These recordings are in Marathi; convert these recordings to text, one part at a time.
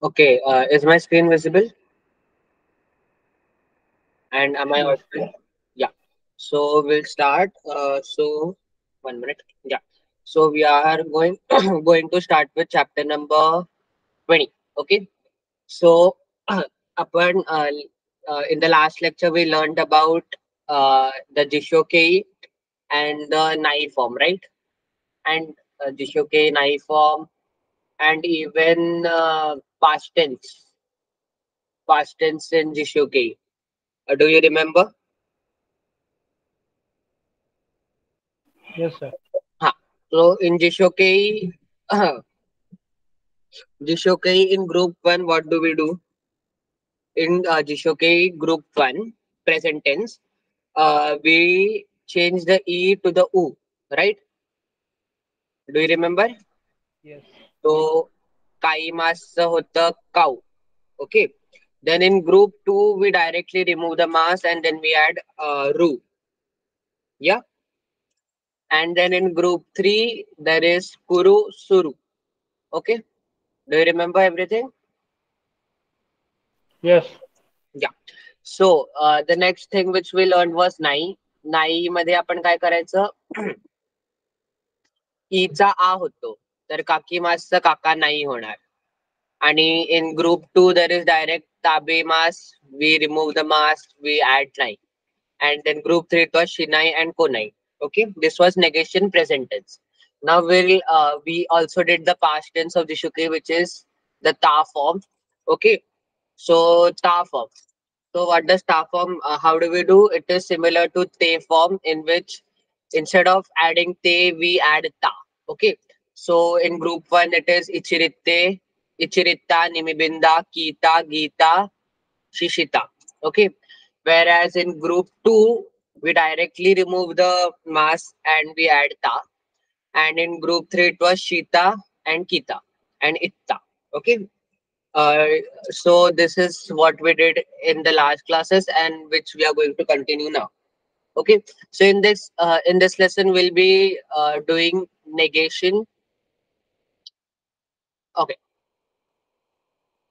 Okay, is my screen visible? And am I Yes, audible? Yeah. So we'll start. So 1 minute. Yeah. So we are going going to start with chapter number 20. Okay. So upon in the last lecture we learned about the Jishokei and the Nai form, right? And Jishokei, Nai form, and even past tense in Jishokei. Do you remember? yes, sir. Huh. So in Jishokei, Jishokei in group one, what do we do? In Jishokei group one, present tense, we change the E to the U, right? Do you remember? Yes, So kaimasचं होतं cow. Okay. Then in group two, we directly remove the mass and then we add ru. Yeah. And then in group three, there is kuru suru. Okay. Do you remember everything? yes, Yeah. So the next thing which we learned was नाई. नाई मध्ये आपण काय करायचं? ईचा आ होतो. तर काकी मासचं काका नाही होणार. आणि in group two there is direct tabe mas. We remove the mas. We add nai. And then group three it was shinai and konai. Okay, this was negation present tense. Now we also did the past tense of Jishuke, which is the ta form. Okay, so ta form. So what does ta form? How do we do? It is similar to te form, in which instead of adding te, we add ta. Okay. So in group one, it is ichiritte, ichiritta, nimibinda, kita, gita, shishita. Okay. Whereas in group two, we directly remove the mass and we add ta. And in group three, it was shita and kita and itta. Okay. Uh, so this is what we did in the last classes and which we are going to continue now. Okay. So in this lesson we'll be doing negation. Okay.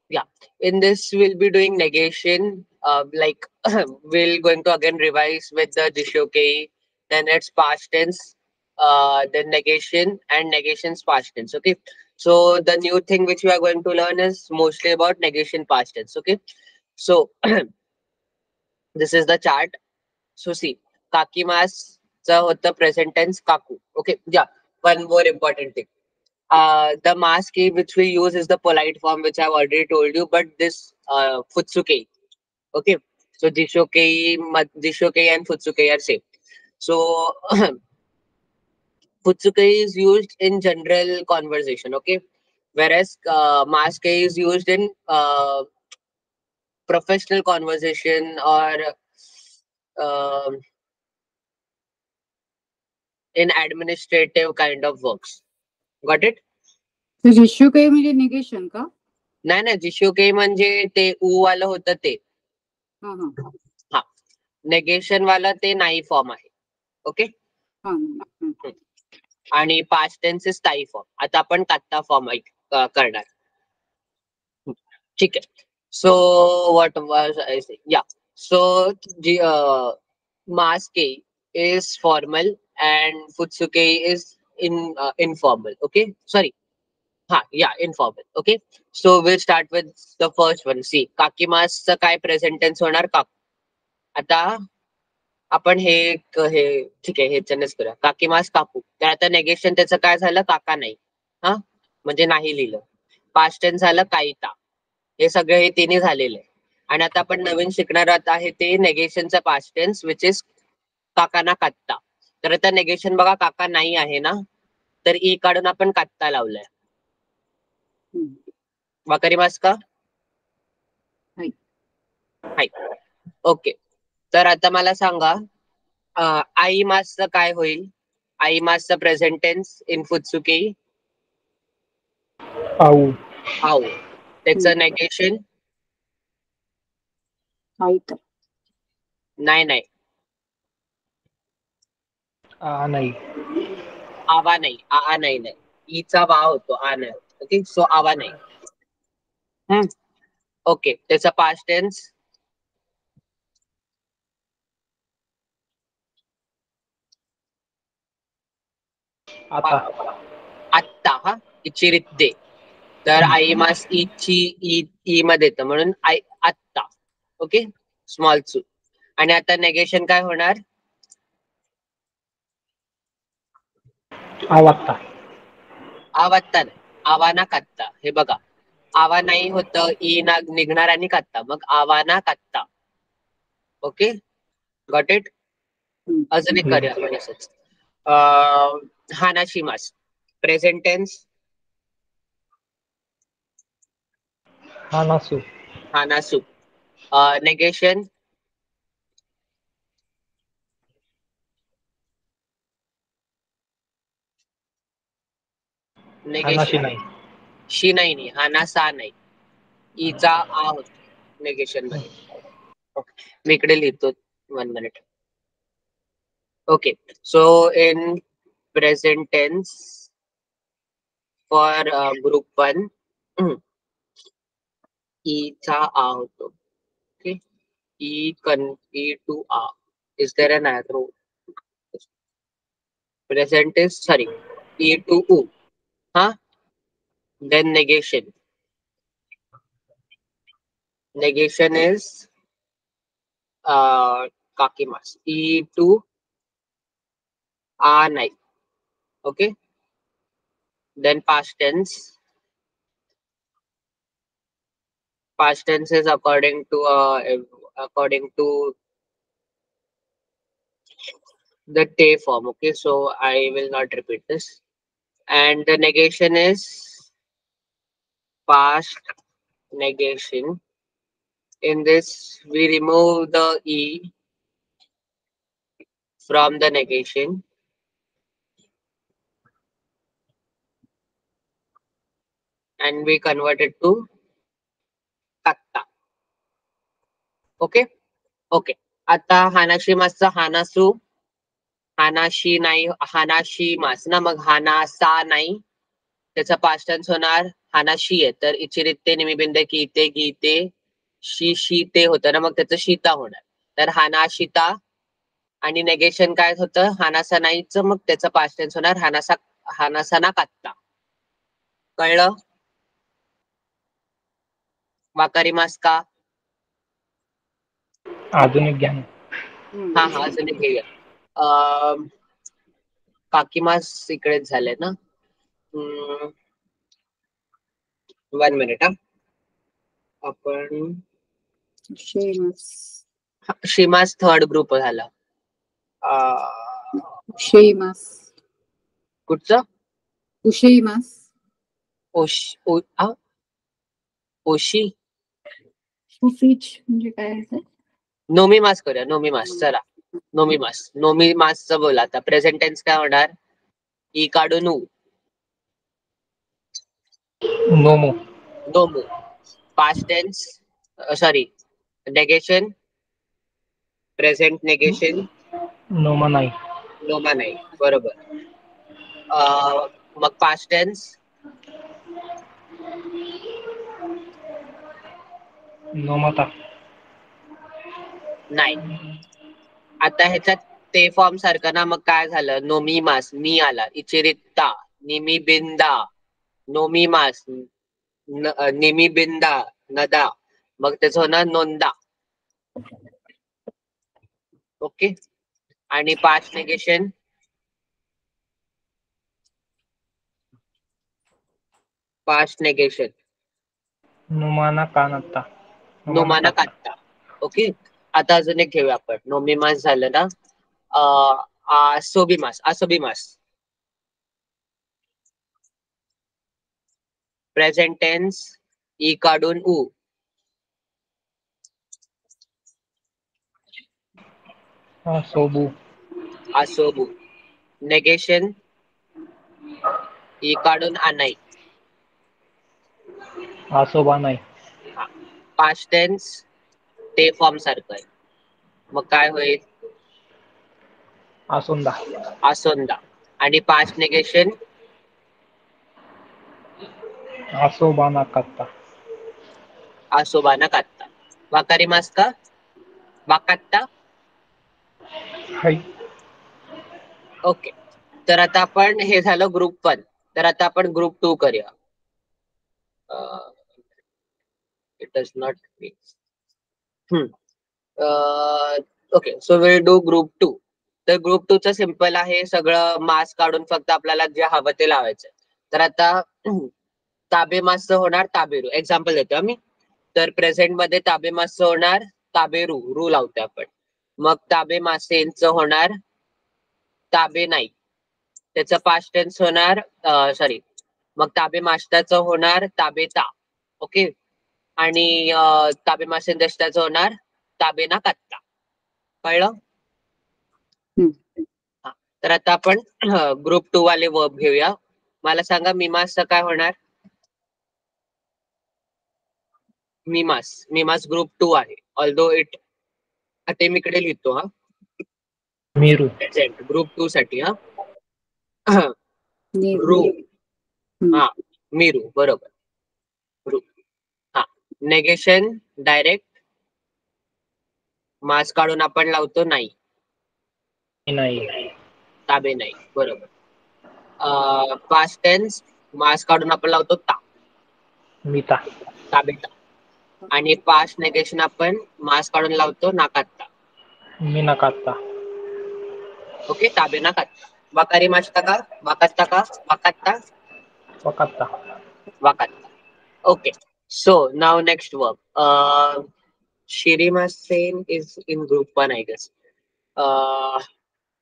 Yeah. In this we'll be doing negation. Like we'll going to again revise with the Jishokei, then it's past tense, then negation and negation's past tense. Okay. So the new thing which we are going to learn is mostly about negation past tense. Okay. So this is the chart. So see, kakima's होतं present tense kaku. Okay, yeah. One more important thing. The mask key which we use is the polite form, which I've already told you. But this futsuke, okay. So jishoke and futsuke are same. So futsuke is used in general conversation, okay. Whereas mask is used in professional conversation or um in administrative kind of works. Got it? तर रेशो काही म्हणजे निगेशन का? नाही नाही जिशोके म्हणजे ते ऊ वालं होतं ते. हा हा हा. नेगेशन वाला ते नाही फॉर्म आहे. ओके. हा हम्म. आणि पास्ट टेन्स इज स्थायी फॉर्म. आता आपण कात्ता फॉर्म करणार. ठीक आहे. सो व्हॉट वॉज आय से? या. So Maske is formal and futsuke is informal. Okay, sorry. Yeah, informal. Okay. So we'll start with the first one. See, काकीमासचं काय प्रेझेंट टेन्स होणार काकू. आता आपण हे ठीक आहे ह्याच्यानेच करूया. काकीमास काकू. तर आता नेगेशन त्याचं काय झालं? काका नाही. हा, म्हणजे नाही लिहिलं. पास्ट टेन्स झालं काईता. हे सगळं हे तिन्ही झालेलं आहे. आणि आता आपण नवीन शिकणार आहे ते नेगेशनचं पास्ट टेन्स विच इज काकाना कात्ता. तर आता नेगेशन बघा काका नाही आहे ना, तर ई काढून आपण कात्ता लावलाय. वाकरीमास का? हाय. ओके. तर आता मला सांगा आई मासचं काय होईल? आई मासचं प्रेझेंट टेन्स इन फुत्सुके आऊ, आऊ. त्याचं नेगेशन नाही नाही नाही. आवा नाही. आ नाही नाही. ईचा वा होतो आ नाही. ओके. सो आवा नाही. ओके, त्याचा पास्ट टेन्स आता. आत्ता. हा, इचिरित्ते. तर आई मास ईची ई मध्ये येतं म्हणून आई आत्ता. ओके, स्मॉल चू. आणि आता नेगेशन काय होणार? आवात्ता. आवात्ता नाही, आवाना कात्ता. हे बघा, आवा नाही होतं, ई ना निघणार आणि कात्ता, मग आवाना कात्ता. Okay, got it. अजून एक करूया आपण असंच. हानाशिमास प्रेझेंट टेन्स. हानासू. हानासू. नेगेशन हानाशी नाही. शी नाही, हानासा नाही, ईचा आ होतो नेगेशन मध्ये. ओके, मी इकडे लिहितो, 1 मिनिट. Okay, so in present tense for group 1 ईचा आ होतो. ओके, ई टू आ. Is there an arrow? Present is sorry, ई टू ऊ. हा, then negation is kakimas, e to a nai. Okay, then past tense is according to the te form. Okay, so I will not repeat this. And the negation is past negation. In this we remove the e from the negation and we convert it to katta. Okay, okay. आता हानाशी मासचा हानासू, हानाशी नाही, हानाशी मास ना, मग हानासा नाही. त्याचा पास्ट टेन्स होणार हानाशी आहे, तर इचिरित्ते निमिबिंदे कीते गीते शीते होतं ना, मग त्याचं शीता होणार. तर हानाशिता. आणि नेगेशन काय होतं? हानासा नाहीच, मग त्याचा पास्ट टेन्स होणार हानासाना कात्ता. कळलं? वाकारी मास का? आधुनिक ज्ञान. हा, अजून एक घेऊया. काकी मास इकडेच झाले ना. 1 मिनिट. हा, आपण शिमास थर्ड ग्रुप झाला. उशेईमास. कुठचं? उशेईमास. ओशी. उफीच म्हणजे काय आहे? नोमी मास करूया. नोमी मास. चला, नोमी मासचं बोला. आता प्रेझेंट टेन्स काय होणार? ई काढून ऊ. नोमो. नोमू. Past tense sorry, negation present negation नोमा नाही. नोमा नाही. बरोबर. मग पास्ट टेन्स नोमाता. नाही. आता ह्याच्यात ते फॉर्म सारखं ना, मग काय झालं? नोमी मास, मी आला. इचिरित्ता, निमी बिंदा, नोमी मास, निमी बिंदा, नदा, मग त्याचं होणार नोंदा. ओके, आणि पास्ट नेगेशन नुमाना कानत्ता. नोमाना कात्ता. ओके, आता अजून एक घेऊया आपण. नोमी मास झालं ना. आसोबी मास प्रेझेंट टेन्स ई काढून ऊ. आसोबू. नेगेशन ई काढून आनाई. आसोबा नाही. पास्ट टेन्स ते फॉर्म सारखं आहे, मग काय होईल? आसोंदा. आसोंदा. आणि पास्ट नेगेशन आसोबाना कात्ता. आसोबा न कात्ता. वाकारिमास का? वाकात्ता. हाय. ओके. तर आता आपण हे झालं ग्रुप 1. तर आता आपण ग्रुप 2 करूया. It does not mix. Okay, so will do group 2. तर ग्रुप 2 चं सिंपल आहे, सगळं मास काढून फक्त आपल्याला जे हवं ते लावायचं. तर आता ताबेमासचं होणार ताबेरू. एक्झाम्पल देतो आम्ही. तर प्रेझेंट मध्ये ताबेमासचं होणार ताबेरू, रू लावतो आपण. मग ताबेमासेंचं होणार ताबे नाही. त्याचं पास्ट टेन्स होणार सॉरी, मग ताबेमास्ताचं होणार ताबेता. ओके. आणि ताबेमासेंदष्टाचं होणार ताबेना कात्ता. कळलं? हा. तर आता आपण ग्रुप 2 वाले वर्ब घेऊया. मला सांगा मीमासचं काय होणार? मीमास ग्रुप 2 आहे. ऑल्दो इट, आता मी इकडे लिहितो हा. मीरू. ग्रुप 2 साठी हा. नीरू. रू. हा, मीरू बरोबर. रू. हा. नेगेशन डायरेक्ट मास काढून आपण लावतो नाही. नाही. ताबे नाही बरोबर. पास्ट टेन्स मास काढून आपण लावतो ता. मिता. ताबेता. आणि पास्ट नेगेशन आपण मास काढून लावतो नाकात्ता. मी न कात्ता. ओके. ताबे नाकात्ता. वाकारी मास्ता का? वाकात्ता का? वाकात्ता. वकात्ता. वाकात्ता. Okay, so now next verb. Shirimasen is in group 1, I guess.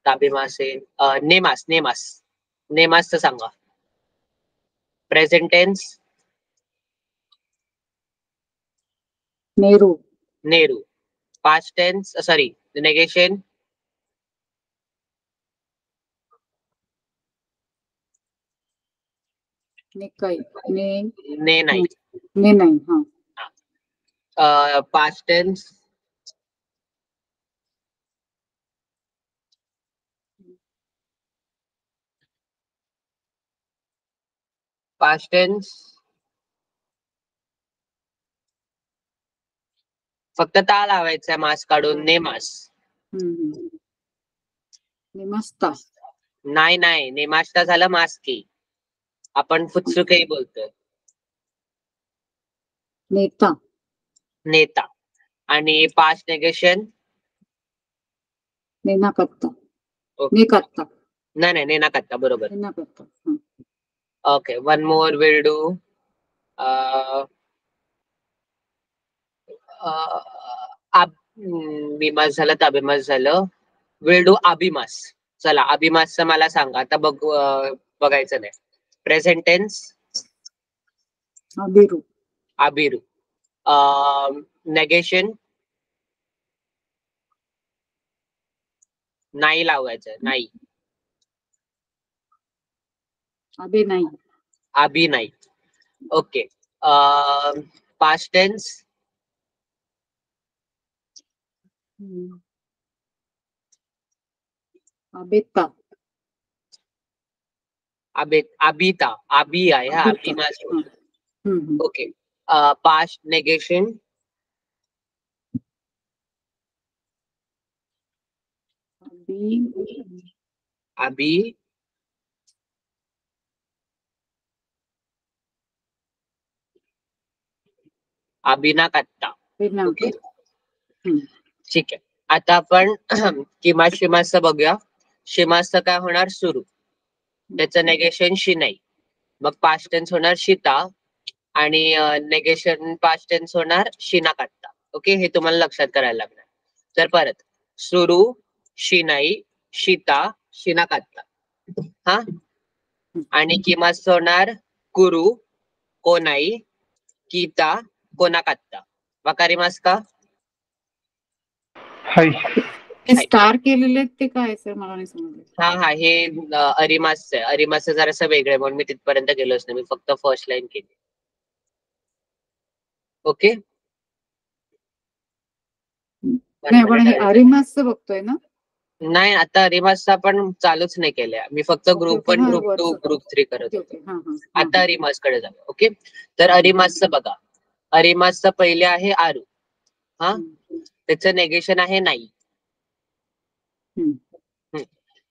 Tabimasen, nemas चं सांगा. Present tense Nehru. Nehru. Past tense sorry, negation नेकाई. ने ने नाही. ने नाही. हा. Past tense फक्त ता लावायचा मास काढून नेमास. नेमस्ता. नाही, नेमास्ता झालं मास्की. आपण फुत्सुकही बोलतोय. नेता. नेता. आणि पास्ट नेगेशन नेनाकत्ता. Okay. नेकात्ता. नाही नेनाकत्ता बरोबर. नेनाकत्ता. Okay, one more will do. मीमास झालं, ताबेमास झालं. विल डू अभिमास. चला अभिमासचं मला सांगा. आता बघायचं नाही. प्रेझेंट टेन्स अबिरू. अबिरू. नेगेशन नाही लावायचं. नाही. अबे नाही. अभि नाही. ओके. पास्ट टेन्स अबेता. अबिता. अभि आहे हा. अभिमास. ओके. पास्ट नेगेशन अभि अभिनाकत्ता. ओके. ठीक आहे. आता आपण किमा शिमासचं बघूया. शिमासचं काय होणार? सुरू. त्याचं नेगेशन शिनाई. मग पास्ट टेन्स होणार शिता. आणि नेगेशन पास्ट टेन्स होणार शिनाकत्ता. ओके, हे तुम्हाला लक्षात करायला लागणार. तर परत सुरू, शिनाई, शिता, शिनाकत्ता. हा. आणि किमासचं होणार कुरू, कोनाई, कीता, कोनाकत्ता. वाकारिमास का? हाय. स्टार केलेले ते काय सर? मला नाही समजलं. हा, हे अरिमासचं आहे. अरिमासचं जरासं वेगळं आहे म्हणून मी तिथपर्यंत गेलोच नाही. मी फक्त फर्स्ट लाईन केली. ओके. नाही, आपण हे अरिमासचं बघतोय ना? नाही, आता अरिमासचं आपण चालूच नाही केलंय. मी फक्त ग्रुप 1, ग्रुप 2, ग्रुप 3 करत होतो. आता अरिमास कडे जाऊ. ओके. तर अरिमासचं बघा. अरिमासचं पहिले आहे आरू. हा, त्याचं नेगेशन आहे नाही.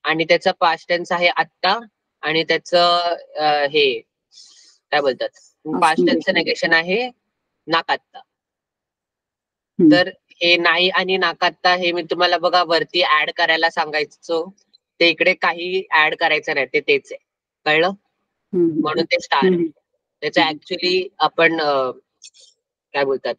आणि त्याचं पास्ट टेन्स आहे आत्ता, आणि त्याचं हे काय बोलतात, पास्ट टेन्सचं नेगेशन आहे नाकात्ता. तर हे नाही आणि नाकात्ता हे मी तुम्हाला बघा वरती ऍड करायला सांगायचो, ते इकडे काही ऍड करायचं नाही, ते तेच आहे. कळलं? म्हणून ते स्टार आहे. त्याचं ऍक्च्युली आपण काय बोलतात,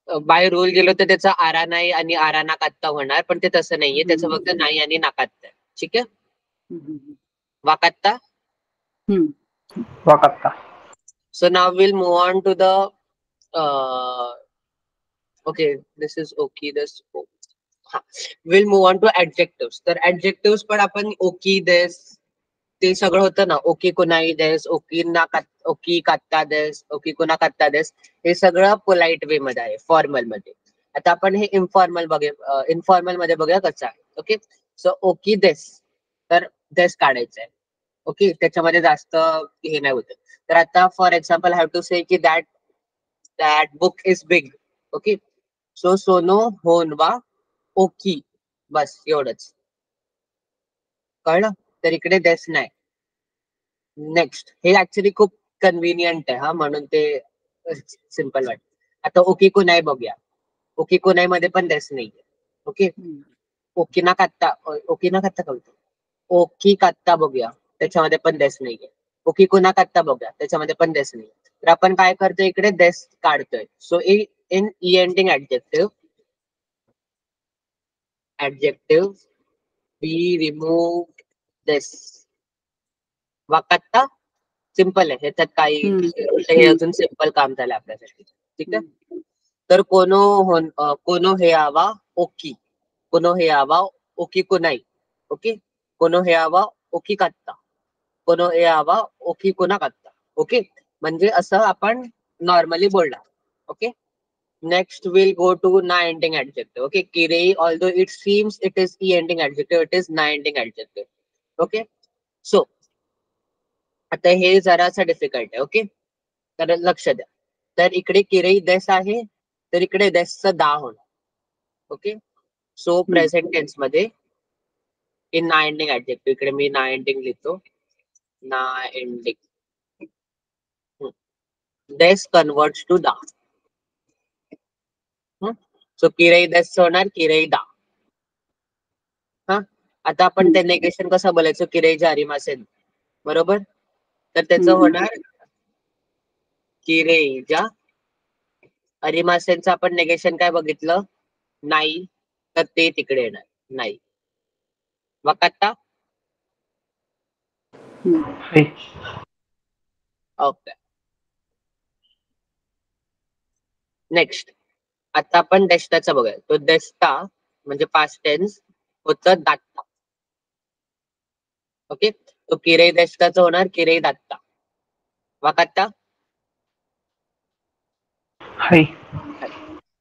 बाय रूल गेलो तर त्याचा आरा नाही आणि आरा नाकात्ता होणार, पण ते तसं नाहीये. त्याचं फक्त नाही आणि नाकात्ता आहे. ठीक आहे? वाकात्ता. वकात्ता. So now we'll move on to the okay, this is okay, this we'll move on to adjectives. तर adjectives पण आपण ओकी देस ते सगळं होतं ना, ओकी कुणाई देस, ओकी कात्ता देस, ओकी कुणा कात्ता देस, हे सगळं पोलाइट वे मध्ये आहे, फॉर्मल मध्ये. आता आपण हे इन्फॉर्मल मध्ये बघूया कसं आहे. ओके, सो ओकी देस, तर देस काढायचं आहे. ओके, त्याच्यामध्ये जास्त हे नाही होत. तर आता for example have to say की that book is big. Okay, so सोनो होनवा ओकी, बस एवढंच. कळलं? तर इकडे देस नाही. नेक्स्ट, हे ऍक्च्युली खूप कन्व्हिनियंट आहे हा, म्हणून ते सिम्पल वाटत. आता ओकी कुनाई बघूया. ओकी कुनाई मध्ये पण देस नाहीये. ओके, ओकिना कात्ता का बोलतो, ओकी कात्ता बघूया, त्याच्यामध्ये पण देस नाहीये. ओकी कुणा कात्ता बघूया, त्याच्यामध्ये पण देस नाहीये. तर आपण काय करतोय, इकडे देस काढतोय. So in ending adjective we remove देस. वाकात्ता सिंपल आहे, ह्याच्यात काही हे अजून सिंपल काम झालं आपल्यासाठी. ठीक आहे. तर कोनो हे आवा ओकी, कोनो हे आवा ओकी कुनाई. ओके, कोनो हे आवा ओकी कात्ता, कोनो हे आवा ओकी कुणा कात्ता. ओके, म्हणजे असं आपण नॉर्मली बोलणार. Okay, next will go to ना एंडिंग ऍडजेक्टिव्ह. ओके, किरेई although it seems it is ई एंडिंग ऍडजेक्टिव्ह, इट इज ना एंडिंग ऍडजेक्टिव्ह. ओके, सो आता हे जरासं डिफिकल्ट आहे. ओके, तर लक्ष द्या. तर इकडे किरई देस आहे, तर इकडे देसचं दा होणार. ओके, सो प्रेझेंट टेन्स मध्ये इन ना एंडिंग ऍडजेक्टिव्ह, इकडे मी ना एंडिंग लिहितो, ना एंडिंग, देस कन्वर्ट्स टू दा. सो किरई देस होणार किरई दा. हा, आता आपण ते नेगेशन कसं बोलायचं, किरई जारी मासेन, बरोबर? तर त्याचं होणार किरई जा. अरिमासेनचं आपण नेगेशन काय बघितलं, नाही, तर ते तिकडे येणार नाही. वकात्ता. ओके, नेक्स्ट आता आपण देष्टाचा बघूया. तो देष्टा म्हणजे पास्ट टेन्स होतं दात्ता. ओके, तो किरई देष्टाचं होणार किरई दात्ता. वकात्ता.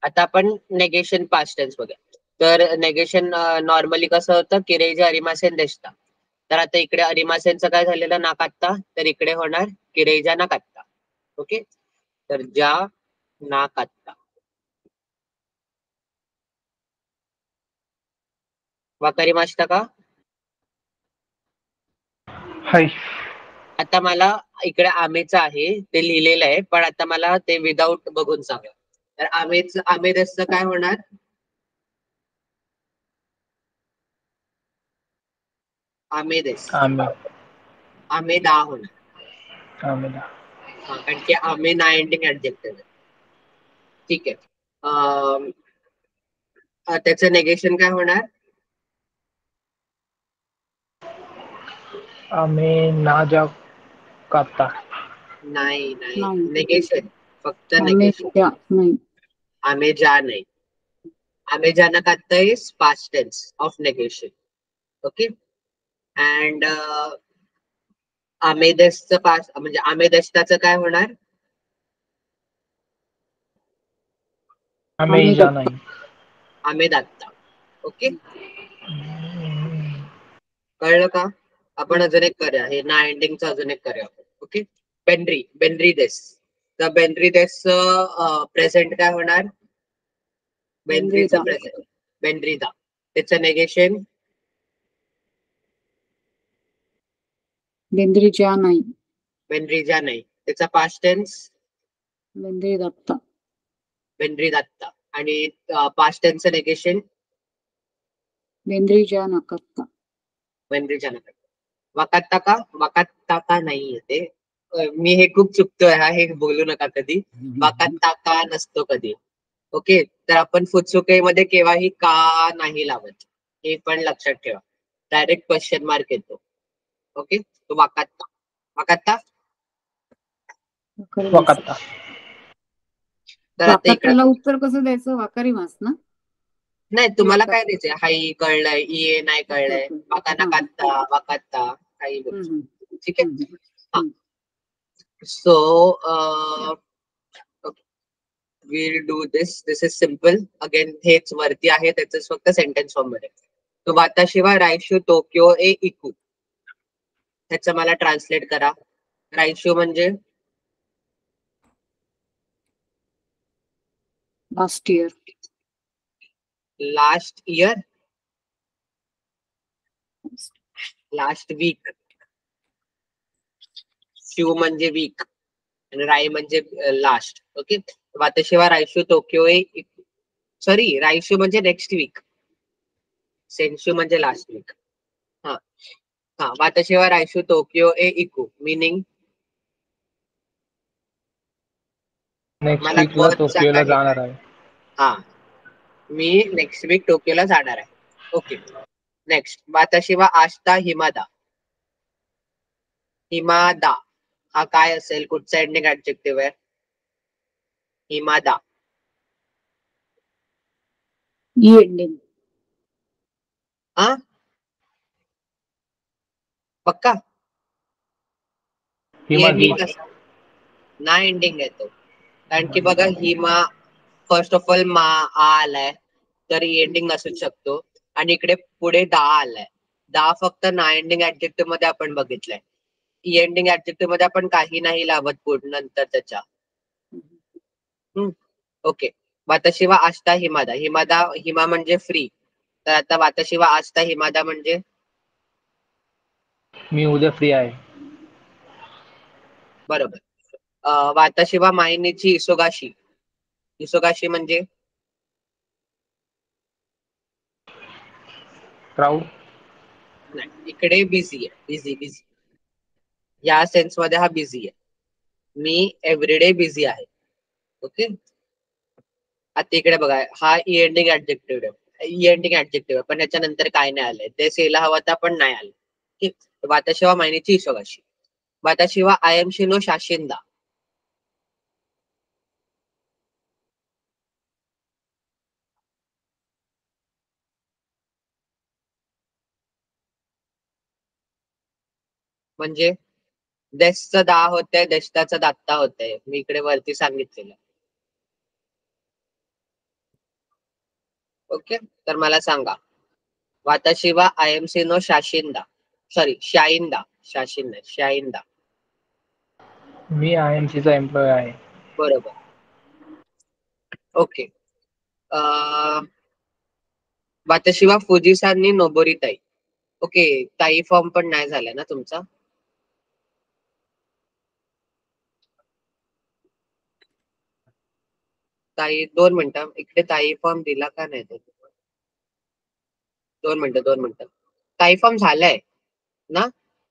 आता आपण नेगेशन पास्ट टेन्स बघूया. तर नेगेशन नॉर्मली कसं होतं, किरेजा अरिमासेन देष्टा. तर आता इकडे अरिमासेनचं काय झालेलं, नाकात्ता, तर इकडे होणार किरेजा नाकात्ता. ओके, तर जा नाकात्ता. वाकारी मास्ता का? आता मला इकडे आमेचं आहे ते लिहिलेलं आहे, पण आता मला ते विदाऊट बघून सांगा. तर आमे देशचं काय होणार, आमे देश आमे दा होणार. कारण की आमे ना एंडिंग ऍडजेक्टिव्ह आहे. ठीक आहे, त्याचं नेगेशन काय होणार, आमे ना जा कात्ता. नाही नेगेशन, फक्त नेगेशन. आमे जा नाही. आमे जाना कात्ता is past tense of negation. Okay, and आमे देशचं पास्ट म्हणजे आमे देशताचं काय होणार, आमे जा नाही. आमे दात्ता. ओके, कळलं का? आपण अजून एक करूया, हे ना एंडिंगचं अजून एक करूया. ओके, बेनरी देस. तर बेनरी देस प्रेझेंट काय होणार? बेनरीचं प्रेझेंट बेनरीदा. त्याचं नेगेशन बेंद्रीजा नाही. बेनरीजा नाही. त्याचा पास्ट टेन्स बेंद्री दत्ता. बेनरी दत्ता. आणि पास्ट टेन्सचं नेगेशन बेंद्रीजा नकत्ता. बेनरीजा नका. वाकात्ता का नाहीये ते. मी हे खूप चुकतोय हे बोलू नका कधी. वाकात्ता का नसतो कधी. ओके. तर आपण फुत्सुके केव्हाही का नाही लावत, हे पण लक्षात ठेवा. डायरेक्ट क्वेश्चन मार्क येतो. ओके. तो वाकात्ता. वाकात्ता. वकात्ता. तर आता इकडे वाकात्ताला उत्तर कसं द्यायचं? वाकारी मास ना? नाही, तुम्हाला काय द्यायचंय? हाई कळलंय, इये नाही कळलंय, वाकाना हा. कात्ता, वाकात्ता, काही बोलायचं. ठीक आहे. हम्म. So we'll do this. This is simple. Again, हेच वरती आहे, त्याच फक्त सेंटेन्स फॉर्म मध्ये. तो वाताशिवा रायशू टोकियो ए इकू. त्याचं मला ट्रान्सलेट करा. रायशू म्हणजे last year. Last year, last week. शू म्हणजे वीक आणि राय म्हणजे लास्ट. ओके. वाताशिवा रायशू टोकियो ए इकू. सॉरी, रायशू म्हणजे नेक्स्ट वीक, सेन्शू म्हणजे लास्ट वीक. हा हा. वाताशिवा रायशू टोकियो ए इकू मीनिंग नेक्स्ट मला वीकला कोच टोकियोला जाणार आहे. हा, मी नेक्स्ट वीक टोकियोला जाणार आहे. ओके. नेक्स्ट, वाताशिवा आस्ता हिमादा. हिमादा हा काय असेल? कुठचा एंडिंग ऍडजेक्टिव्ह आहे? हिमादा. ई एंडिंग. हा, पक्का? हिमा एंडिंग ना एंडिंग येतो. कारण की बघा, हिमा फर्स्ट ऑफ ऑल मा आलाय, तर एंडिंग नसूच शकतो. आणि इकडे पुढे दा आलाय. दा फक्त ना एंडिंग ऍडजेक्टिव्ह मध्ये आपण बघितलंय. ई एंडिंग ऍडजेक्टिव्ह मध्ये आपण काही नाही लावत पुढे नंतर त्याच्या. ओके. वाताशिवा आस्ता हिमादा. हिमा म्हणजे फ्री. तर आता वाताशिवा आस्ता हिमादा म्हणजे मी उद्या फ्री आहे. बरोबर. वाताशिवा मायनीची इसोगाशी. इसोगाशी म्हणजे क्राऊड. नाही, इकडे बिझी आहे. बिझी. या सेन्स मध्ये हा बिझी आहे. मी एव्हरीडे बिझी आहे. ओके. आता इकडे बघा, हा ई एंडिंग ऍडजेक्टिव्ह आहे. ई एंडिंग ऍडजेक्टिव्ह आहे, पण याच्यानंतर काय नाही आलंय. ते सेला हवा तर पण नाही आलं. ठीक. वाताशिवा मायनीची इसोगाशी. वाताशिवा आय एम शिनो शाशिंदा. म्हणजे देशचं दा होतंय, देशताचं दात्ता होतंय. मी इकडे वरती सांगितलेलं. ओके. तर मला सांगा, वाताशिवा आय एम सी नो शाशिंदा. सॉरी, शाइंदा. शाइंदा. मी IMC चा एम्प्लॉय आहे. बरोबर. ओके. वाताशिवा फुजिसांनी नोबोरी ताई. ओके. ताई फॉर्म पण नाही झाला ना तुमचा? ताई 2 मिनिटं. इकडे ताई फॉर्म दिला का नाही? 2 मिनिटं. ताई फॉर्म झालाय ना?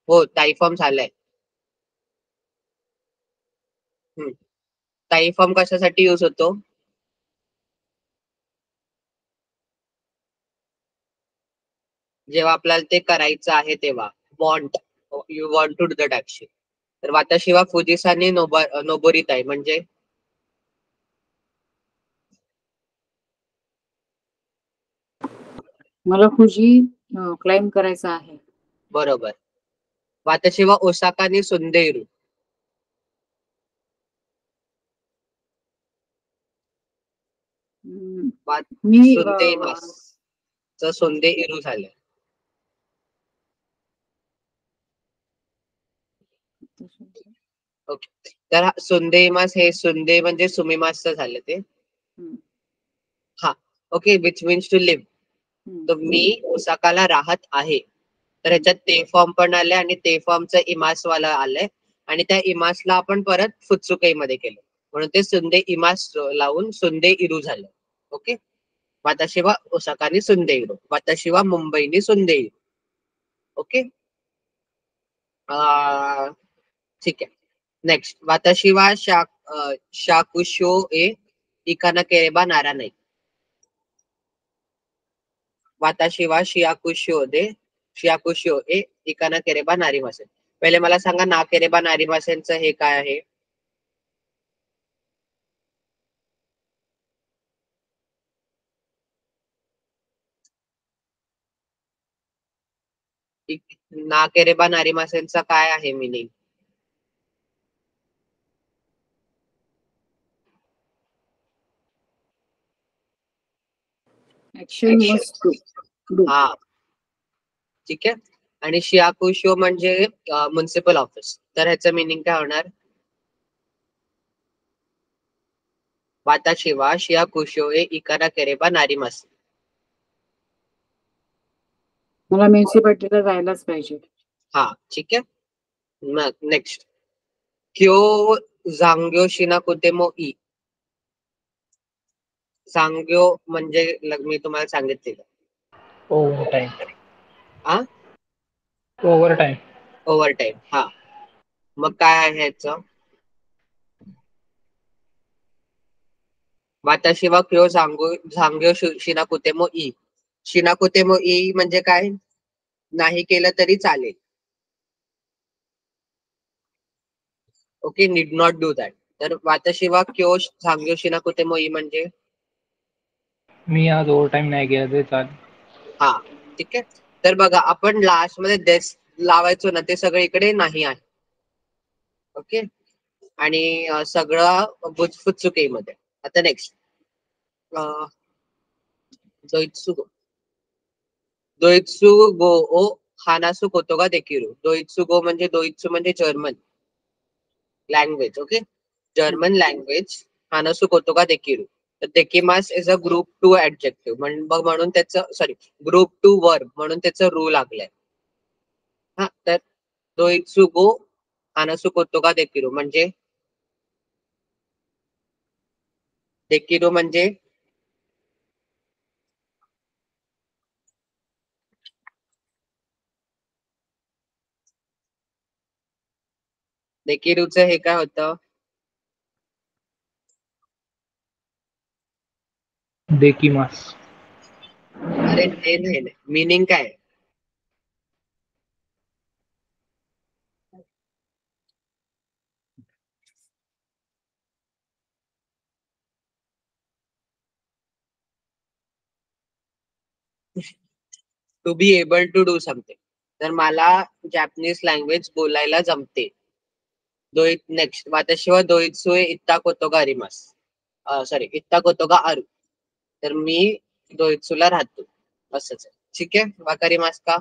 हो, ताई फॉर्म झालाय. ताई फॉर्म कशासाठी यूज होतो? जेव्हा आपल्याला ते करायचं आहे तेव्हा. Want, you want to do that action. तर वाताशिवा फुजिसांनी नोबोरी ताई म्हणजे मला फुजी क्लाइम करायचा आहे. बरोबर. वाताशिवा ओसाकानी सुंदेरू. मी सोंदे इरू झालं. ओके, तर सुंदे इमास हे सुंदे म्हणजे सुमिमासचं झालं ते. हम्म. हा, okay, which means to live. तर मी ओसाकाला राहत आहे. तर ह्याच्यात ते फॉर्म पण आले आणि ते फॉर्मचं इमासवाला आलंय आणि त्या इमासला आपण परत फुत्सुकई मध्ये केलं म्हणून ते सुंदे इमास लावून सुंदे इरू झालं. ओके, वाताशी वा ओसाकानी सुंदे इरू, वाताशी वा मुंबईनी सुंदे इरू. ओके, ठीक आहे. नेक्स्ट, वाताशी वा शाकुशो ए इकाना केरेबा नारा नाही. वाताशी वा शियाकुशो दे शियाकुशो ए इकाना केरेबा नारी मासेन. पहिले मला सांगा ना केरेबा नारी मासेनचं हे काय आहे? ना केरेबा नारी मासेनचा काय आहे मिनिंग? Action must do. हा, ठीक आहे. आणि शियाकुशो म्हणजे म्युन्सिपल ऑफिस. तर ह्याचं मिनिंग काय होणार? वाताशी वा शियाकुशो ए इकाना केरेबा नारी मासेन. मला म्युन्सिपाल्टीला जायलाच पाहिजे. हा, ठीक आहे. मग नेक्स्ट, क्यो झांग्यो शिनाकुते मो ई. सांग्यो म्हणजे मी तुम्हाला सांगितलेलं ओव्हर टाइम. हा, ओव्हर टाइम. Over time. हा, मग काय आहे ह्याचं? वाताशी वा क्यो झांग्यो शिनाकुते मो ई. शिनाकुते मो ई म्हणजे काय? नाही केलं तरी चालेल. Okay, need not do that. तर वाताशी वा क्यो झांग्यो शिनाकुते मो ई म्हणजे मी आज ओव्हर टाइम नाही केला तरी चालेल. हा, ठीक आहे. तर बघा आपण लास्ट मध्ये देस लावायचो ना ते सगळं इकडे नाही आहे. ओके, आणि सगळं फुत्सुके मध्ये. आता नेक्स्ट, दोइत्सुगो. दोइत्सुगो ओ हानासु कोतोगा देकिरू. दोइत्सुगो म्हणजे दोइत्सु म्हणजे German language. Okay, German language हानासु कोतोगा देकिरू. तर देकिमास इज अ ग्रुप 2 ऍडजेक्टिव्ह म्हणून त्याचं सॉरी ग्रुप 2 वर्ब म्हणून त्याचं रूल लागलंय. हा, तर दोइत्सुगो हानासु कोतोगा देकिरू म्हणजे देकिरू म्हणजे देकिरूचं हे काय होतं? देकिमास. अरे ते नाही, मिनिंग काय? To be able to do something. तर मला जॅपनीज लँग्वेज बोलायला जमते. नेक्स्ट, वाताशिवाय दोइत्सुए इत्ता कोतोगा अरिमास. सॉरी, इत्ता कोतोगा आरू. तर मी दोइत्सुला राहतो असंच आहे. ठीक आहे, वाकारिमास का?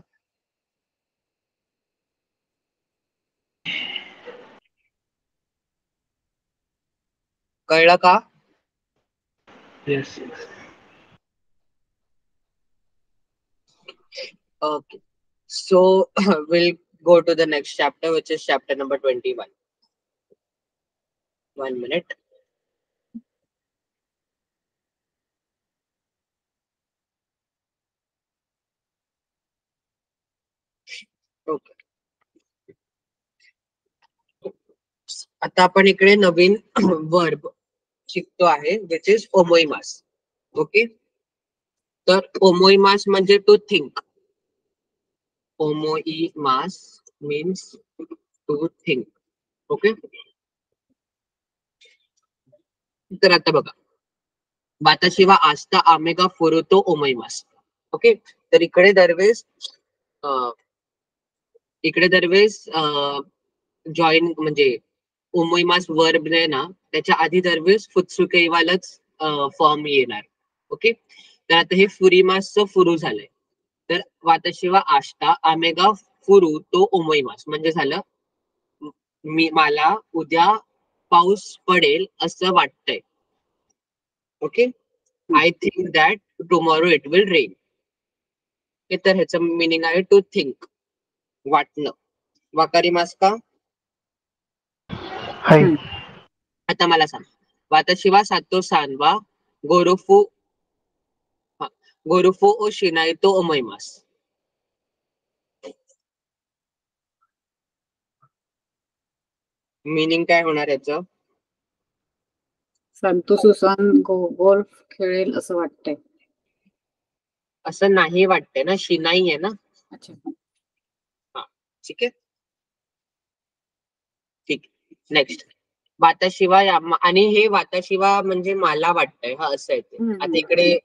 कळलं का? Yes. Okay. So we'll go to the next chapter, which is chapter number 21. 1 minute. Okay. आता आपण इकडे नवीन वर्ब शिकतो आहे, विच इज ओमोइमास. ओके, तर ओमोइमास म्हणजे टू थिंक. ओमोइमास मीन्स टू थिंक. ओके, तर आता बघा, वाताशिवा आस्ता आमेगा फुरुतो ओमोइमास. ओके, तर इकडे दरवेळेस जॉईन म्हणजे ओमोइमास वर्ब ने ना त्याच्या आधी दरवेळेस फुत्सुकेवालच फॉर्म येणार. ओके, तर आता हे फुरिमासचं फुरू झालंय. तर वाताशिवा आष्टा आमेगा फुरू तो ओमोइमास म्हणजे झालं मला उद्या पाऊस पडेल असं वाटतंय. Okay. I think that tomorrow it will rain. तर ह्याचं मिनिंग आहे टू थिंक, वाटणं. वाकारी मास का? हाय. आता मला सांग. वाताशिवा सातो सांवा गोरुफू गोरुफू ओ शिनाई तो ओमैमास. मिनिंग काय होणार याचं? संतू सुसान गोल्फ खेळेल असं वाटतंय. असं नाही वाटतंय ना, शिनाई आहे ना. अच्छा. हा, ठीक आहे. ठीक. नेक्स्ट. वाताशिवा आणि हे वाताशिवा म्हणजे मला वाटतंय, हा असं आहे ते. आता इकडे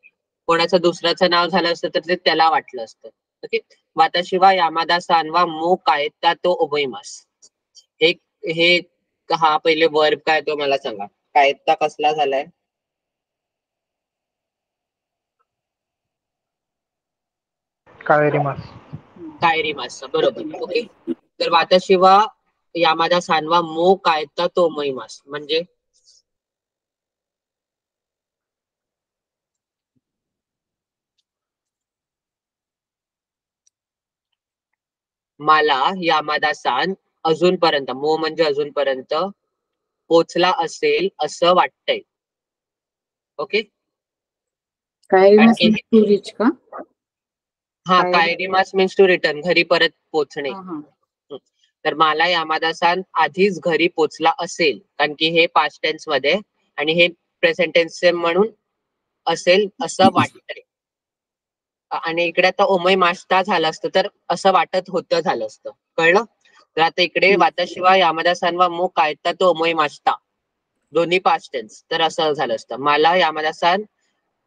कोणाचं दुसऱ्याचं नाव झालं असतं तर ते त्याला वाटलं असतं. ओके. वाताशिवा यामादा सानवा मो कायता तो ओबैमास. हे हा पहिले वर्ब काय तो मला सांगा. कायता कसला झालाय? कावेरीमास. कायरीमास. बरोबर. ओके. तर वाताशिवा यामादा सानवा मो कायता तो ओबैमास म्हणजे मला यामादा सान अजूनपर्यंत, मो म्हणजे अजूनपर्यंत, पोचला असेल असं वाटतंय. ओके. कायरीमास टू रिच का? हा, कायरीमास मीन्स टू रिटर्न, घरी परत पोचणे. तर मला यामादा सान आधीच घरी पोचला असेल, कारण की हे पास्ट टेन्स मध्ये आणि हे प्रेझेंट टेन्स म्हणून असेल असं वाटतंय. आणि इकडे आता ओमय मास्ता झालं असतं तर असं वाटत होतं झालं असतं. कळलं? तर आता इकडे वाताशिवा यामादा सान वा मो कायता तो ओमय मास्ता, दोन्ही पास्ट टेन्स. तर असं झालं असतं, मला यामादा सान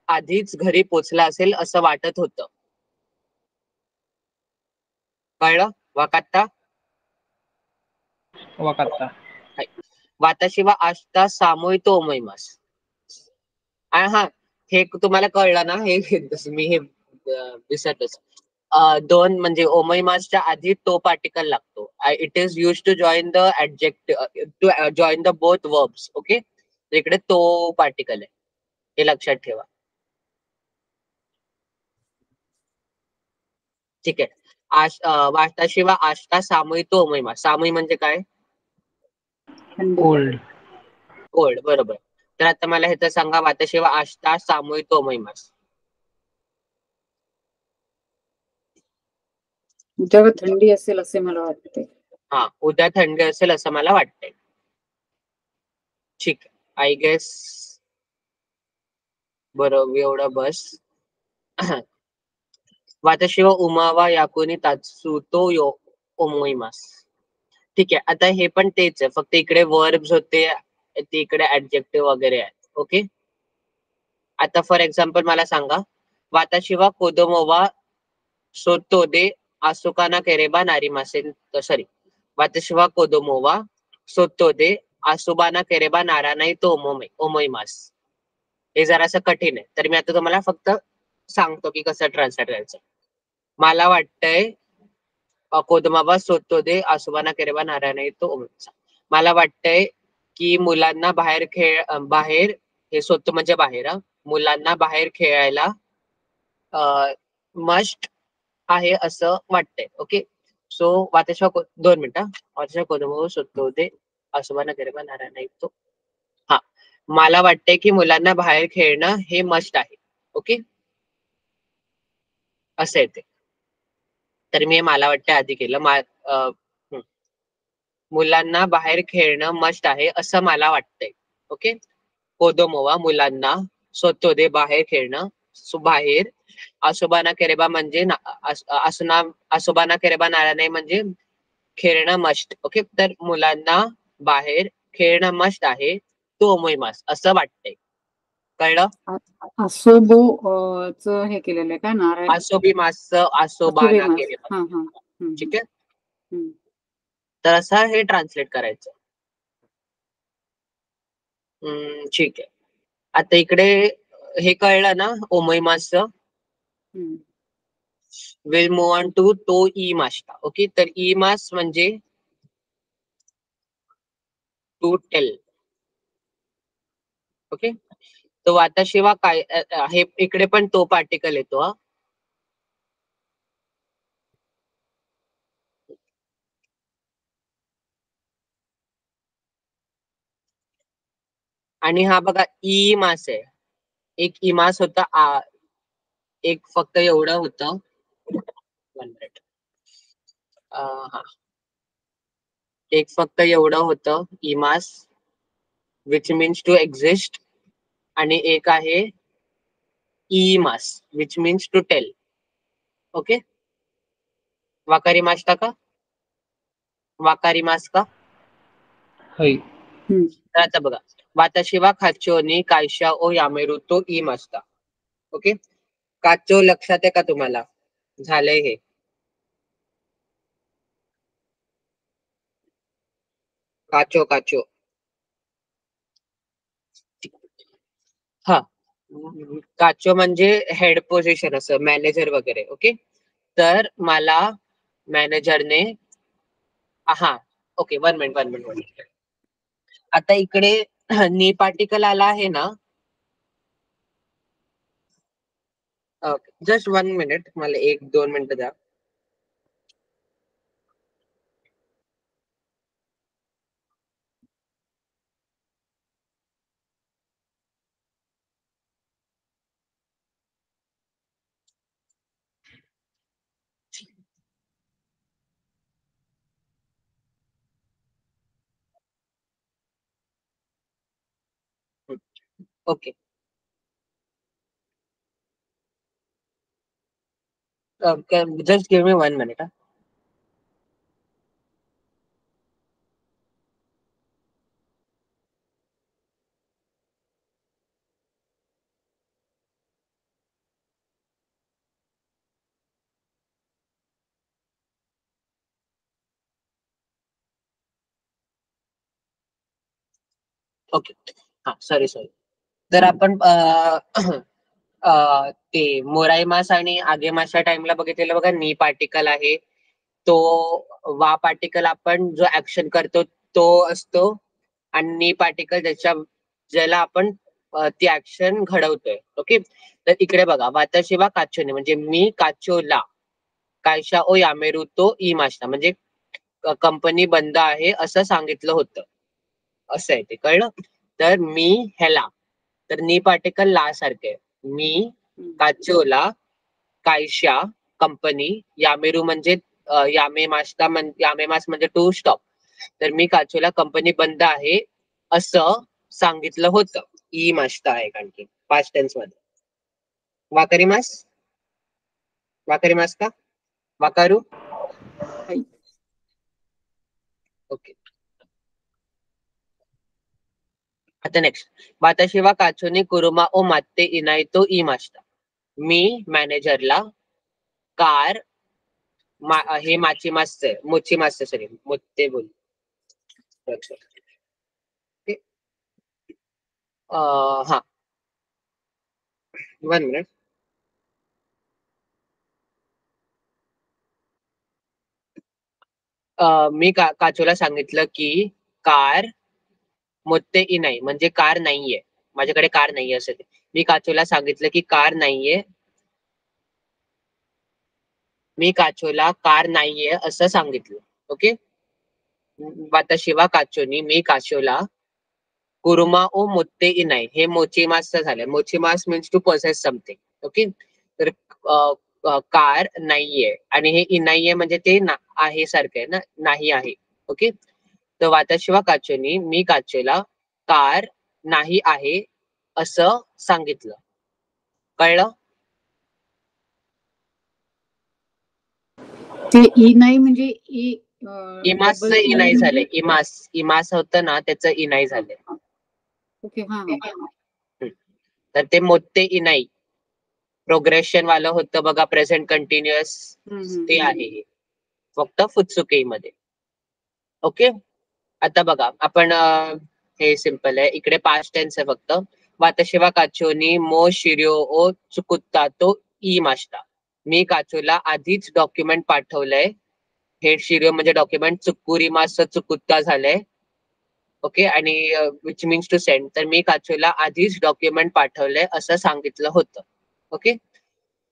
आधीच घरी पोचला असेल असं वाटत होतं. कळलं? वाकात्ता? वाकात्ता. वाताशिवा आस्ता सामोई तो ओमैमास. हा, हे तुम्हाला कळलं ना, हे मी हे विसरलोच. दोन म्हणजे ओमैमासच्या आधी तो पार्टिकल लागतो. It is use to join the adjective, to join the both verbs. Okay. इकडे तो पार्टिकल आहे, हे लक्षात ठेवा. ठीक आहे. वाताशिवा आस्ता सामोई तो ओमैमास. सामोई म्हणजे काय? कोल्ड. कोल्ड. बरोबर. तर आता मला ह्याचं सांगा. वाताशिवा आस्ता सामोई तो ओमैमास. उद्या थंडी असेल असे मला वाटते. हा, उद्या थंडी असेल असं मला वाटतंय. ठीक. आय गेस बरोबर, एवढं बस. वाताशिवा उमावा याकुनी तात्सुतो यो ओमोइमास. ठीक आहे. आता हे पण तेच आहे, फक्त इकडे वर्ब्स होते, इकडे ऍडजेक्टिव्ह वगैरे आहेत. ओके. आता फॉर एक्झाम्पल मला सांगा. वाताशिवा कोदोमोवा सोतो दे आसुकाना केरेबा नारीमासे. सॉरी, वाताशिवा कोदोमोवा सोतो दे आसुबाना केरेबा नारा नाही तो ओमोइमास. हे जरासं कठीण आहे, तर मी आता तुम्हाला फक्त सांगतो की कसं ट्रान्सलेट करायचं. मला वाटतंय कोदमाबा सोतो दे आसुबाना केरेबा नारा नाही तो ओमैमास. मला वाटतंय की मुलांना बाहेर हे सोतो म्हणजे बाहेर, मुलांना बाहेर खेळायला मस्ट आहे असं वाटतंय. ओके. सो वाताशिवा 2 मिनिटं. वाताशिवा कोदोमोवा सोतो दे आसुबाना केरेबा नारा नाही तो. हा, मला वाटतंय की मुलांना बाहेर खेळणं हे मस्ट आहे. ओके. असं आहे ते. तर मी मला वाटतंय आधी केलं. मुलांना बाहेर खेळणं मस्ट आहे असं मला वाटतंय. ओके. कोदोमोवा मुलांना, सोतो दे बाहेर खेळणं, बाहेर, आसोबाना केरेबा म्हणजे आसोबाना केरेबा नारा नाही म्हणजे खेळणं मस्ट. ओके. तर मुलांना बाहेर खेळणं मस्ट आहे तो ओमैमास असं वाटतंय. कळलं? आसोबो च हे केलेलं आहे का? नारायण आसोबी मास आसोबाना केरेबा. ठीक आहे. तर असं हे ट्रान्सलेट करायचं. ठीक आहे. आता इकडे हे कळलं ना ओमैमासचं. विल मूव्ह ऑन टू तो ई मास्टा. ओके. तर ई मास म्हणजे टू टेल. ओके, तो वाताशिवा काय हे इकडे पण तो पार्टिकल येतो हा. आणि हा बघा इमास आहे. एक इमास होता एक फक्त एवढं होतं. 1 मिनिट. हा, एक फक्त एवढं होतं इमास विच मीन्स टू एक्झिस्ट, आणि एक आहे इमास which means to tell. Okay, वाकारी मास्ता का वाकारी मास का. हय. तर आता बघा, वाताशिवा खाच्चो नि कायशा ओ यामेरू तो इमास्ता. ओके, काचो लक्षात आहे का तुम्हाला? झालंय हे. काचो काचो हा, काचो म्हणजे हेड पोझिशन असं, मॅनेजर वगैरे. ओके, तर मला मॅनेजरने हा, ओके, 1 मिनिट 1 मिनिट. आता इकडे नी पार्टिकल आला आहे ना. जस्ट 1 मिनिट, मला 1-2 मिनिटं द्या. ओके, जस्ट गिव्ह मी 1 मिनिट. ओके, हा, सॉरी. तर आपण ते मोराईमास आणि आगेमासच्या टाइमला बघितलेलं बघा, नी पार्टिकल आहे तो. वा पार्टिकल आपण जो ऍक्शन करतो तो असतो, आणि नी पार्टिकल ज्याला आपण ती ऍक्शन घडवतोय. ओके, तर इकडे बघा, वाताशिवा काचोने म्हणजे मी काचोला, कायशा ओ यामेरू तो इमाशा म्हणजे कंपनी बंद आहे असं सांगितलं होतं. असं आहे ते, कळलं? तर मी ह्याला, तर नी पार्टिकल ला सारखे, मी काचोला, कायशा कंपनी, यामेरू म्हणजे यामेमास म्हणजे टू स्टॉप. तर मी काचोला कंपनी बंद आहे असं सांगितलं होतं. ई मास्ता आहे कारण की पास्ट टेन्स मध्ये. वाकारी मास, वाकारी मास का वाकारू. ओके, आता नेक्स्ट, वाताशिवा काचोनी कुरुमा ओ मात्ते इनायतो ई मास्ता. मी मॅनेजरला कार हे माची मासचे मोची मासचे सॉरी मोत्ते बोल. हा, 1 मिनिट. मी काचोला सांगितलं की कार मोत्ते इ नाही म्हणजे कार नाहीये, माझ्याकडे कार नाहीये असं. मी काचोला सांगितलं की कार नाहीये, मी काचोला कार नाहीये असं सांगितलं. ओके, वाताशिवा काचोनी मी काचोला कुरुमा ओ मोत्ते इ नाही, हे मोचीमासचं झालंय. मोचीमास means to possess something. Okay, तर कार नाहीये आणि हे इ नाहीये म्हणजे ते आहे सारखं आहे ना, नाही आहे. ओके, तर वाताशिवा काचोनी मी काचोला कार नाही आहे असं सांगितलं. कळलं? ते ई नाही म्हणजे इमासचं इ नाही झालंय. इमास होतं ना, त्याचं इ नाही झालंय. ओके, हा. तर ते मोत्ते इ नाही प्रोग्रेशन वालं होतं बघा, प्रेझेंट कंटिन्युअस, ते आहे फक्त फुत्सुके मध्ये. ओके, आता बघा आपण हे सिंपल आहे, इकडे पास्ट टेन्स आहे फक्त. वाताशिवा काचोनी मो शिर्यो ओ चुकुत्ता तो ई मास्ता. मी काचोला आधीच डॉक्युमेंट पाठवलंय. हे शिर्यो म्हणजे डॉक्युमेंट, चुकुरी मास चुकुत्ता झालंय. ओके आणि विच मीन्स टू सेंड. तर मी काचूला आधीच डॉक्युमेंट पाठवलंय असं सांगितलं होतं. ओके,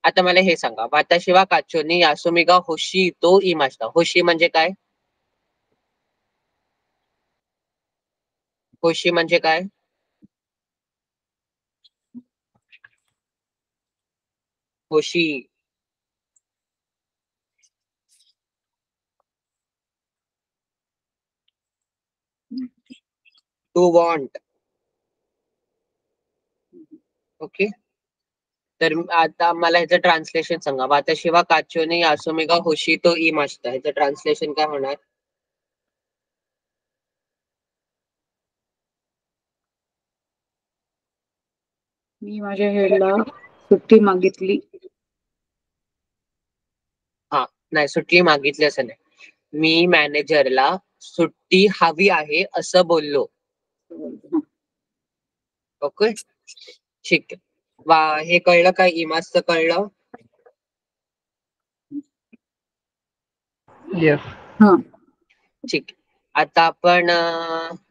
आता मला हे सांगा, वाताशिवा काचोनी यासुमिगा होशी तो इमास्ता. होशी म्हणजे काय? होशी म्हणजे काय? होशी टू वॉन्ट. ओके, तर आता मला ह्याचं ट्रान्सलेशन सांगा. वाताशिवा काचोनी यासुमिगा होशी तो इमास्ता. ह्याचं ट्रान्सलेशन काय होणार? मी माझ्या हेडला सुट्टी मागितली. हा, नाही, सुट्टी मागितली असं नाही. मी मॅनेजरला सुट्टी हवी आहे असं बोललो. हं. ओके, ठीक आहे. हे कळलं काय? इमासचं कळलं? येस. हा. ठीक आहे. आता आपण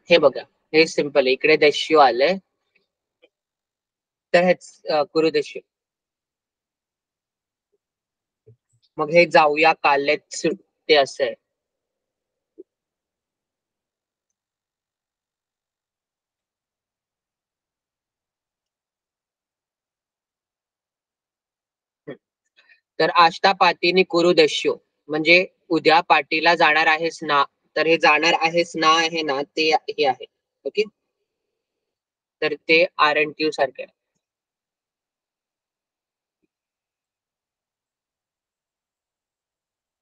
हे बघा, हे सिम्पल आहे. इकडे देश्यू आलंय, तर हेच करू देश्यू. मग हे जाऊया कालेच सुट्टे असं आहे. तर आष्टा पातीनी कुरु देश्यो म्हणजे उद्या पार्टीला जाणार आहेस ना. तर हे जाणार आहेस ना आहे ना, ते हे आहे. ओके, तर ते आर एन क्यू सारखे आहे.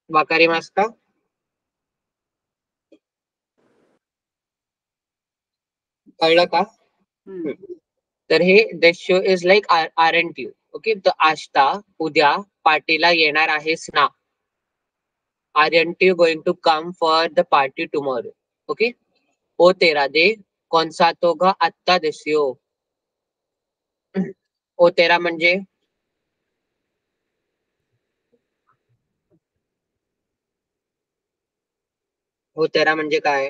वाकारी मास्ता कळलं का? हं. तर हे देश्यो is like R N Q. Okay, तर आष्टा उद्या पार्टीला येणार आहेस ना. Aren't you going to come for the party tomorrow? Okay. ओ तेरा दे कौन सा तोगा आत्ता देस्यो. ओ तेरा म्हणजे ओ तेरा म्हणजे काय?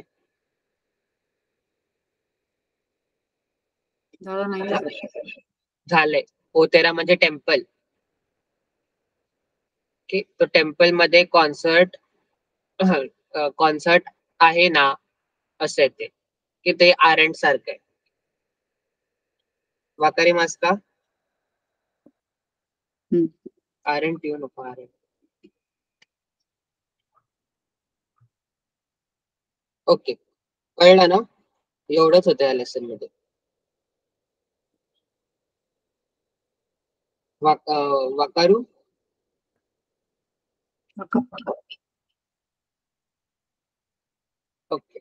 झालं नाही सर. झालंय. ओ तेरा म्हणजे टेम्पल. ओके, तो टेम्पल मध्ये कॉन्सर्ट कॉन्सर्ट आहे ना, असं येते की ते आरंट सारखं आहे. वाकारी मास्का हं. आरंट येऊ नको. आरंट. ओके, कळलं ना? एवढंच होतं या लेसन मध्ये. वाकारू ओके.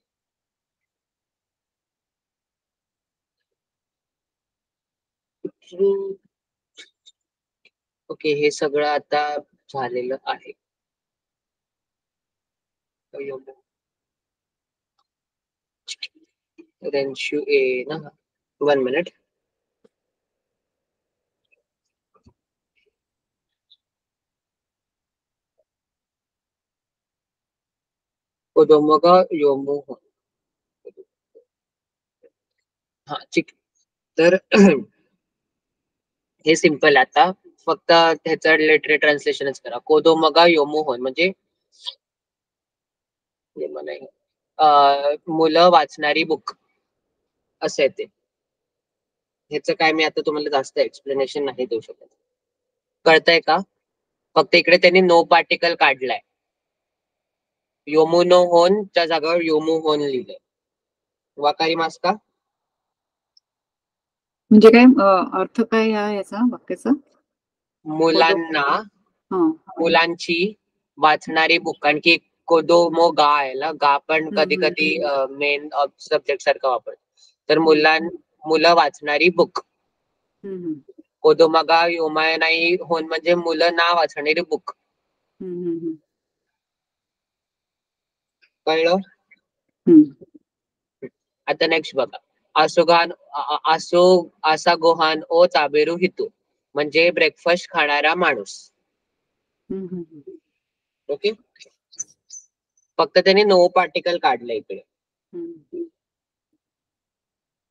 ओके, हे सगळं आता झालेलं आहे. रेन्शू ए ना, 1 मिनिट. कोदोमोगा योमो. हा, ठीक. तर हे सिम्पल. आता फक्त त्याचं लिटरेट ट्रान्सलेशनच करा. कोदोमगा योमोहोन म्हणजे मुलं वाचणारी बुक असं येते. ह्याचं काय मी आता तुम्हाला जास्त एक्सप्लेनेशन नाही देऊ शकत. कळतंय का? फक्त इकडे त्यांनी नो पार्टिकल काढलाय. योमुनो होनच्या जागेवर योमू होन लिहिलंय. वाकारी मास्का म्हणजे काय अर्थ काय आहे याचा वाक्याचा? मुलांना हा. मुलांची वाचणारी बुक. कारण की कोदोमो गा आहे ना, गा पण कधी कधी मेन सब्जेक्ट सारखं वापरतो. तर मुलं वाचणारी बुक. कोदोमगा योमाय नाही होन म्हणजे मुलं ना वाचणारी बुक. कळलं? आता नेक्स्ट बघा. आसा गोहान ओ ताबेरू हितू म्हणजे ब्रेकफास्ट खाणारा माणूस. ओके, फक्त त्याने नो पार्टिकल काढलं इकडे.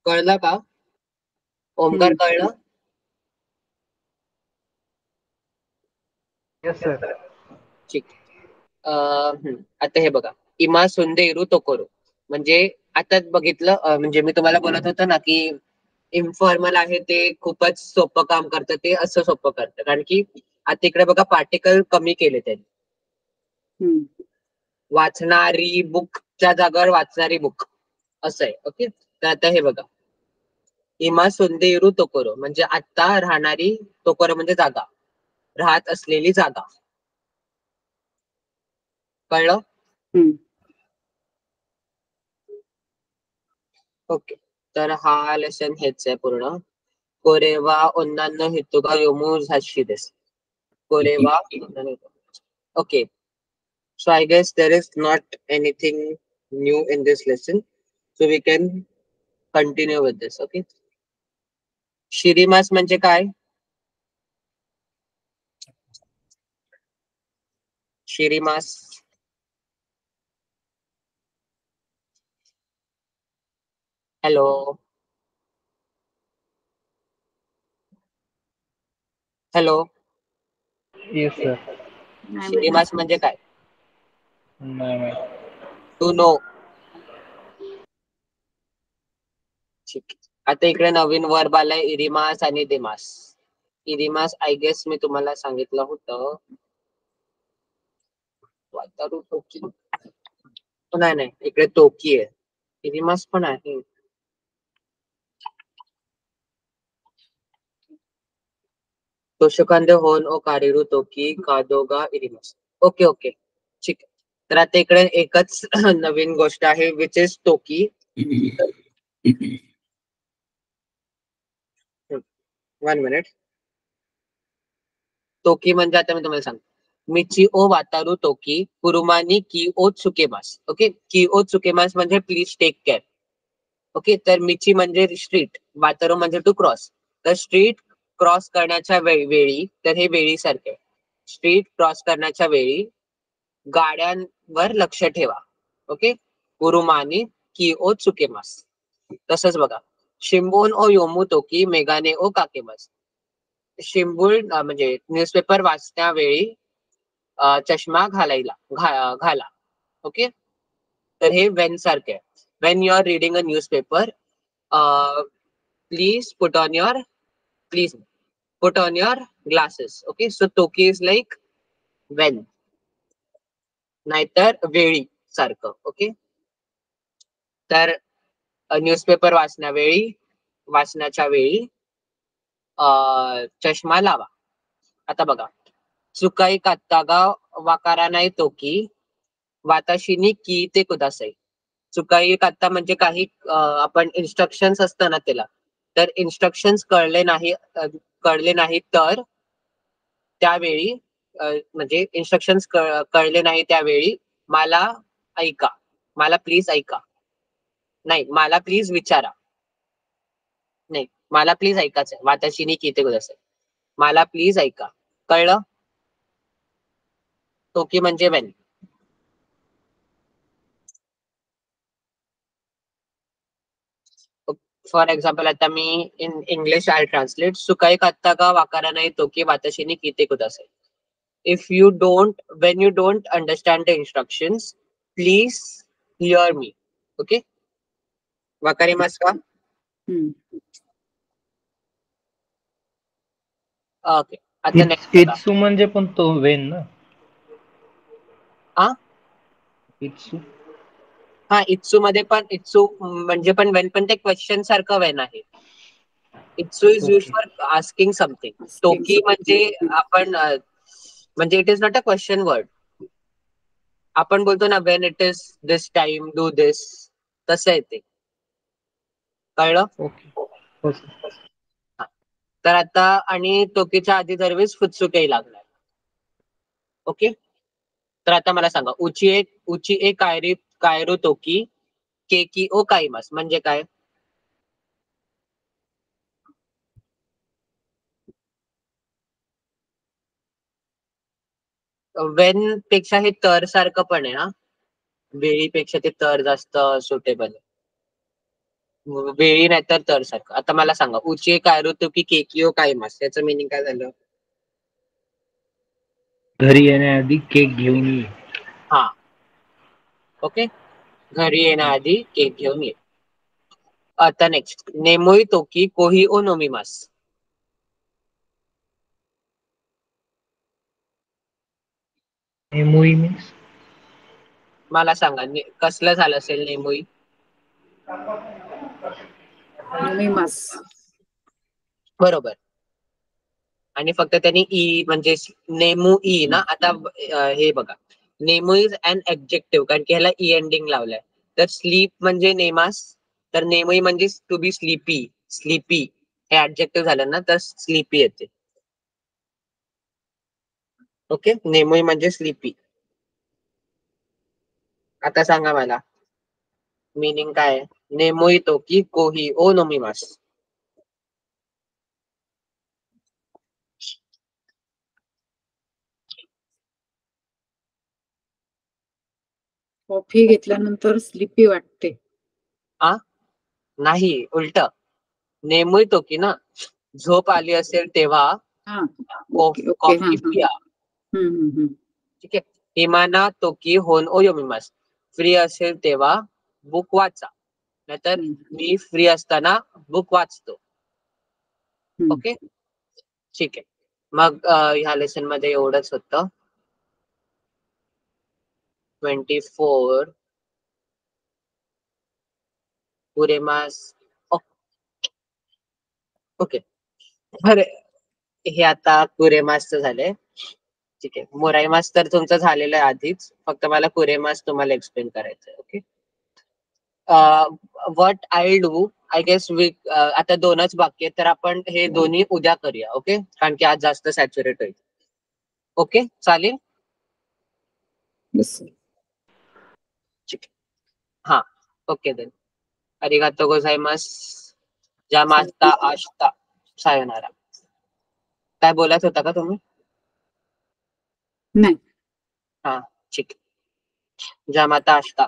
कळलं का? ओमकार कळलं? Yes sir. ठीक. आता हे बघा, इमा सुंदे इरू तोकोरो म्हणजे आता बघितलं म्हणजे मी तुम्हाला बोलत होतो ना की इन्फॉर्मल आहे ते खूपच सोपं काम करतं, ते असं सोपं करतं कारण की आता इकडे बघा पार्टिकल कमी केले त्यांनी. वाचणारी बुकच्या जागेवर वाचणारी बुक असं आहे. ओके, तर आता हे बघा, इमा सुंदे इरू तोकोरो म्हणजे आता राहणारी, तोकोरो म्हणजे जागा, राहत असलेली जागा. कळलं? ओके, तर हा लेसन हेच आहे पूर्ण. कोरेवा ओन्नानो हितुगा योमू झाशी देस. कोरेवा okay. So I guess there is not anything new in this lesson. So we can continue with this. Okay. शिरीमास म्हणजे काय? शिरीमास. हॅलो. हॅलो. Yes sir. शिरीमास म्हणजे काय? नाही माहिती. To know. ठीक. आता इकडे नवीन वर्ब आलाय इरिमास आणि दिमास. इरिमास आय गेस मी तुम्हाला सांगितलं होतं. वातारू टोकी. नाही नाही, इकडे तोकी आहे. इरिमास पण आहे. तोशकांदे होन ओ कारिरू तोकी कादोगा इरिमास. ओके ओके, ठीक आहे. तर आता इकडे एकच नवीन गोष्ट आहे विच इज तोकी. One minute. तोकी म्हणजे आता मी तुम्हाला सांगतो, मिची ओ वातारू तोकी कुरुमानी की ओ चुकेमास. ओके, की ओ चुकेमास म्हणजे प्लीज टेक केअर. ओके, तर मिची म्हणजे स्ट्रीट, वातारू म्हणजे टू क्रॉस. तर स्ट्रीट क्रॉस करण्याच्या वेळी, तर हे वेळीसारखे, स्ट्रीट क्रॉस करण्याच्या वेळी गाड्यांवर लक्ष ठेवा. ओके, कुरुमानी की ओ चुकेमास. तसंच बघा, शिंबोन ओ योमू तोकी मेगाने ओ काकेमास. शिंबूळ म्हणजे न्यूजपेपर वाचण्यावेळी चष्मा घाला. ओके, तर हे वेन सारखे. When you are reading a newspaper please put on your glasses. Okay, so तोकी इज लाईक वेन, नाहीतर वेळी सारखं. ओके, तर न्यूजपेपर वाचण्याच्या वेळी चष्मा लावा. आता बघा, चुकाई कात्तागा वाकारा नाही तोकी वाताशिनी की ते कुदासाई. चुकाई कात्ता म्हणजे काही आपण इन्स्ट्रक्शन्स असतं ना त्याला, तर इन्स्ट्रक्शन्स कळले नाही तर त्यावेळी म्हणजे इन्स्ट्रक्शन्स कळले नाही त्यावेळी मला ऐका, मला प्लीज ऐका. नाही, मला प्लीज विचारा. नाही, मला प्लीज ऐकाच आहे. वाताशिनी की ते कुदासाई, मला प्लीज ऐका. कळलं? तोकी म्हणजे वेन. फॉर एक्झाम्पल आता मी इन इंग्लिश आय ट्रान्सलेट. सुकाई कात्तागा वाकारा नाही तोकी वाताशिनी किते कुदासाई. If you don't, when you don't understand the instructions, please hear me. Okay? Wakarimasu ka? Okay. आता नेक्स्ट बघा. इत्सू म्हणजे पण तो वेन ना. हा इत्सू. हा, इत्सू मध्ये पण, इत्सू म्हणजे पण वेन, पण ते क्वेश्चन सारखं वेन आहे. इत्सू is use for asking something. तोकी म्हणजे आपण म्हणजे it is not a question word. आपण बोलतो ना when it is this time do this, तसं आहे ते. कळलं? ओके. हो सर. हा. तर आता आणि तोकीच्या आधी दरवेळेस फुत्सुकेही लागणार. ओके, तर आता मला सांगा, उची ए कायरू तोकी केकी ओ काईमास म्हणजे काय? वेन पेक्षा हे तर सारखं पण आहे ना, वेळीपेक्षा ते तर जास्त सुटेबल आहे. वेळी नाही तर सारखं. आता मला सांगा, उचे कायरुतो की केकिओ काईमास, याचं मिनिंग काय झालं? घरी येण्याआधी केक घेऊन ये. हा, ओके. घरी येण्याआधी केक घेऊन ये. आता नेक्स्ट, नेमोई तोकी कोही ओ नोमिमास. नेमोई मीन्स मला सांगा, कसलं झालं असेल नेमोई? नोमिमास. बरोबर. आणि फक्त त्यांनी ई म्हणजे नेमू ई ना. आता हे बघा, नेमू इज अन ऍब्जेक्टिव्ह, कारण की ह्याला ई एंडिंग लावलाय. तर स्लीप म्हणजे नेमास, तर नेमोई म्हणजे टू बी स्लीपी. स्लीपी हे ऍब्जेक्टिव्ह झालं ना, तर स्लीपी येते. ओके, नेमोई म्हणजे स्लीपी. आता सांगा मला मीनिंग काय आहे? नेमोई तो की कोही ओ नोमिमास. कॉफी घेतल्यानंतर स्लिपी वाटते. नाही, उलट. नेमोई तो की ना, झोप आली असेल तेव्हा हा, ओके ओके. हा कॉफी हा. पिया. हम्म. ठीक आहे. हिमाना तो की होन ओ योमिमास. फ्री असेल तेव्हा बुक वाचा. नाहीतर मी फ्री असताना बुक वाचतो. ओके, ठीक आहे. मग ह्या लेसन मध्ये एवढंच होतं. 24 कुरेमास. ओके, अरे हे आता कुरेमासचं झालंय. ठीक आहे. मोराईमास तर तुमचं झालेलं आहे आधीच, फक्त मला कुरेमास तुम्हाला एक्सप्लेन करायचं. Okay, what I do, I guess we आता 2च बाकी आहेत, तर आपण हे दोन्ही उद्या करूया. ओके, कारण की आज जास्त सॅच्युरेट होईल. ओके, चालेल. Yes. ठीक आहे. हा, ओके देन. अरिगातो गोझायमास. जामाता आष्टा सायोनारा. काय बोलत होता का तुम्ही? नाही. हा, ठीक. जामाता आष्टा.